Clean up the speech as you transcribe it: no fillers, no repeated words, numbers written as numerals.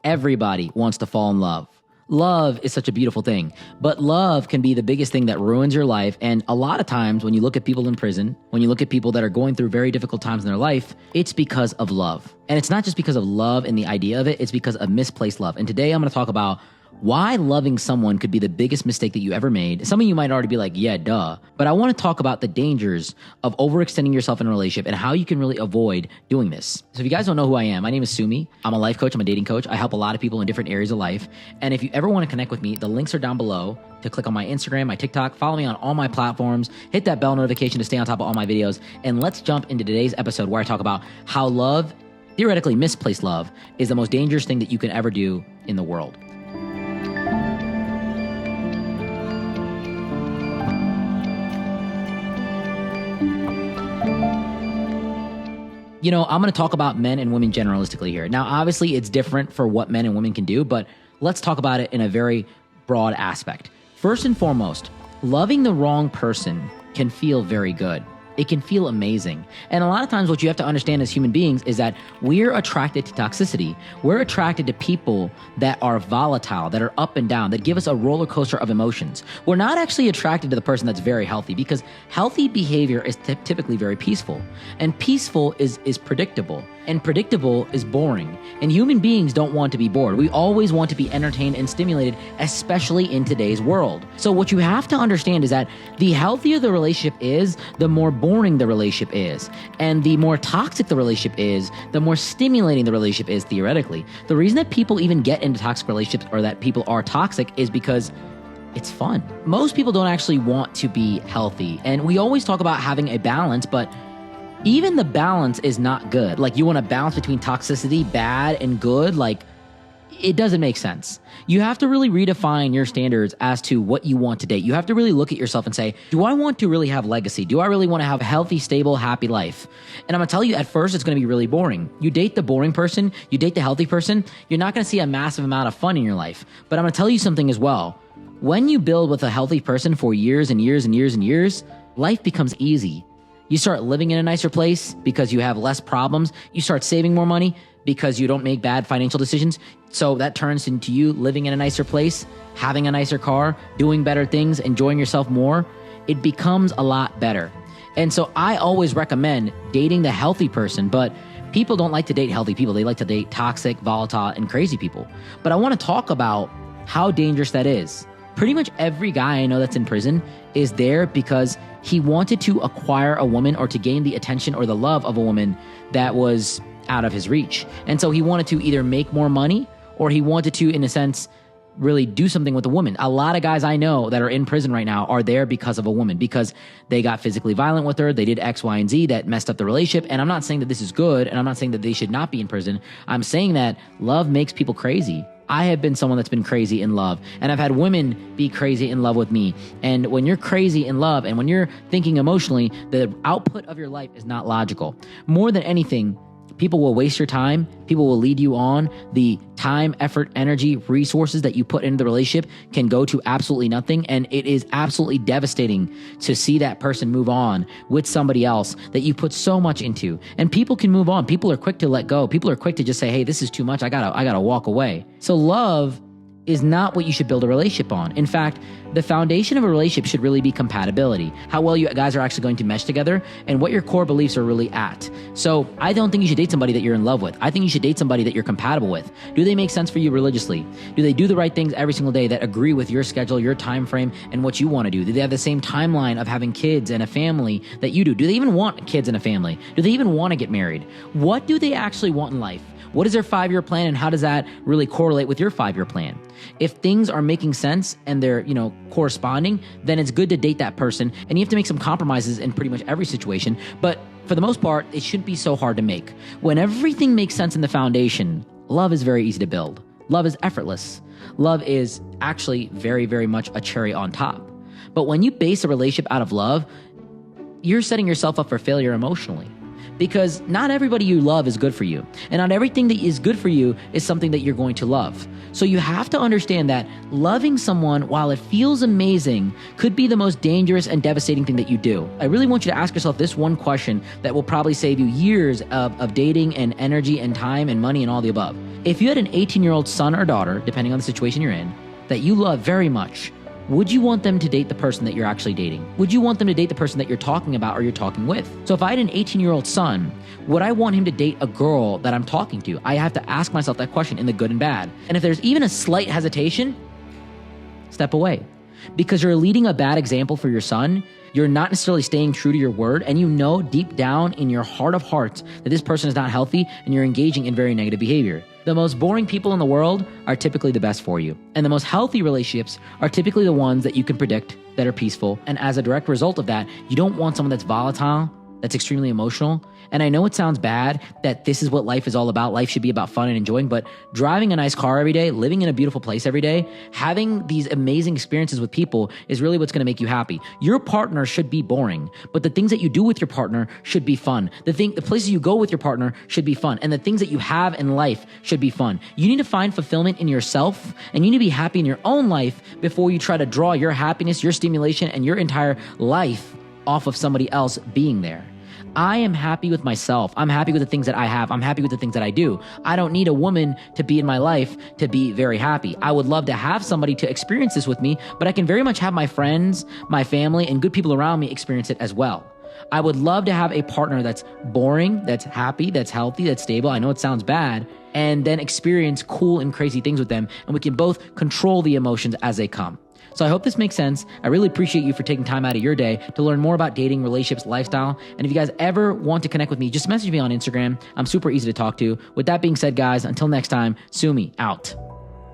Everybody wants to fall in love. Love is such a beautiful thing, but love can be the biggest thing that ruins your life. And a lot of times when you look at people in prison, when you look at people that are going through very difficult times in their life, it's because of love. And it's not just because of love and the idea of it, it's because of misplaced love. And today I'm going to talk about why loving someone could be the biggest mistake that you ever made. Some of you might already be like, yeah, duh. But I want to talk about the dangers of overextending yourself in a relationship and how you can really avoid doing this. So if you guys don't know who I am, my name is Sumi. I'm a life coach. I'm a dating coach. I help a lot of people in different areas of life. And if you ever want to connect with me, the links are down below to click on my Instagram, my TikTok, follow me on all my platforms, hit that bell notification to stay on top of all my videos. And let's jump into today's episode where I talk about how love, theoretically misplaced love, is the most dangerous thing that you can ever do in the world. You know, I'm going to talk about men and women generalistically here. Now, obviously, it's different for what men and women can do, but let's talk about it in a very broad aspect. First and foremost, loving the wrong person can feel very good. It can feel amazing. And a lot of times what you have to understand as human beings is that we're attracted to toxicity. We're attracted to people that are volatile, that are up and down, that give us a roller coaster of emotions. We're not actually attracted to the person that's very healthy, because healthy behavior is typically very peaceful. And peaceful is predictable. And predictable is boring. And human beings don't want to be bored. We always want to be entertained and stimulated, especially in today's world. So what you have to understand is that the healthier the relationship is, the more boring the relationship is. And the more toxic the relationship is, the more stimulating the relationship is, theoretically. The reason that people even get into toxic relationships, or that people are toxic, is because it's fun. Most people don't actually want to be healthy. And we always talk about having a balance, but even the balance is not good. Like, you want to balance between toxicity, bad, and good. Like, it doesn't make sense. You have to really redefine your standards as to what you want to date. You have to really look at yourself and say, do I want to really have legacy? Do I really want to have a healthy, stable, happy life? And I'm going to tell you, at first, it's going to be really boring. You date the boring person, you date the healthy person, you're not going to see a massive amount of fun in your life. But I'm going to tell you something as well. When you build with a healthy person for years and years and years and years, life becomes easy. You start living in a nicer place because you have less problems. You start saving more money because you don't make bad financial decisions. So that turns into you living in a nicer place, having a nicer car, doing better things, enjoying yourself more. It becomes a lot better. And so I always recommend dating the healthy person, but people don't like to date healthy people. They like to date toxic, volatile, and crazy people. But I want to talk about how dangerous that is. Pretty much every guy I know that's in prison is there because he wanted to acquire a woman, or to gain the attention or the love of a woman that was out of his reach. And so he wanted to either make more money, or he wanted to, in a sense, really do something with a woman. A lot of guys I know that are in prison right now are there because of a woman, because they got physically violent with her, they did X, Y, and Z that messed up the relationship. And I'm not saying that this is good, and I'm not saying that they should not be in prison. I'm saying that love makes people crazy. I have been someone that's been crazy in love, and I've had women be crazy in love with me. And when you're crazy in love, and when you're thinking emotionally, the output of your life is not logical. More than anything, people will waste your time. People will lead you on. The time, effort, energy, resources that you put into the relationship can go to absolutely nothing. And it is absolutely devastating to see that person move on with somebody else that you put so much into. And people can move on. People are quick to let go. People are quick to just say, hey, this is too much. I gotta walk away. So love is not what you should build a relationship on. In fact, the foundation of a relationship should really be compatibility, how well you guys are actually going to mesh together, and what your core beliefs are really at. So I don't think you should date somebody that you're in love with. I think you should date somebody that you're compatible with. Do they make sense for you religiously? Do they do the right things every single day that agree with your schedule, your time frame, and what you want to do? Do they have the same timeline of having kids and a family that you do? Do they even want kids and a family? Do they even want to get married? What do they actually want in life? What is their 5-year plan, and how does that really correlate with your 5-year plan? If things are making sense and they're, corresponding, then it's good to date that person. And you have to make some compromises in pretty much every situation. But for the most part, it shouldn't be so hard to make. When everything makes sense in the foundation, love is very easy to build. Love is effortless. Love is actually very, very much a cherry on top. But when you base a relationship out of love, you're setting yourself up for failure emotionally. because not everybody you love is good for you. And not everything that is good for you is something that you're going to love. So you have to understand that loving someone, while it feels amazing, could be the most dangerous and devastating thing that you do. I really want you to ask yourself this one question that will probably save you years of dating and energy and time and money and all the above. If you had an 18-year-old son or daughter, depending on the situation you're in, that you love very much, would you want them to date the person that you're actually dating? Would you want them to date the person that you're talking about or you're talking with? So if I had an 18-year-old son, would I want him to date a girl that I'm talking to? I have to ask myself that question in the good and bad. And if there's even a slight hesitation, step away. Because you're leading a bad example for your son. You're not necessarily staying true to your word, and you know deep down in your heart of hearts that this person is not healthy and you're engaging in very negative behavior. The most boring people in the world are typically the best for you. And the most healthy relationships are typically the ones that you can predict, that are peaceful. And as a direct result of that, you don't want someone that's volatile, that's extremely emotional. And I know it sounds bad that this is what life is all about. Life should be about fun and enjoying, but driving a nice car every day, living in a beautiful place every day, having these amazing experiences with people is really what's going to make you happy. Your partner should be boring, but the things that you do with your partner should be fun. The places you go with your partner should be fun. And the things that you have in life should be fun. You need to find fulfillment in yourself, and you need to be happy in your own life before you try to draw your happiness, your stimulation, and your entire life off of somebody else being there. I am happy with myself. I'm happy with the things that I have. I'm happy with the things that I do. I don't need a woman to be in my life to be very happy. I would love to have somebody to experience this with me, but I can very much have my friends, my family, and good people around me experience it as well. I would love to have a partner that's boring, that's happy, that's healthy, that's stable. I know it sounds bad, and then experience cool and crazy things with them, and we can both control the emotions as they come. So I hope this makes sense. I really appreciate you for taking time out of your day to learn more about dating, relationships, lifestyle. And if you guys ever want to connect with me, just message me on Instagram. I'm super easy to talk to. With that being said, guys, until next time, Sumi out.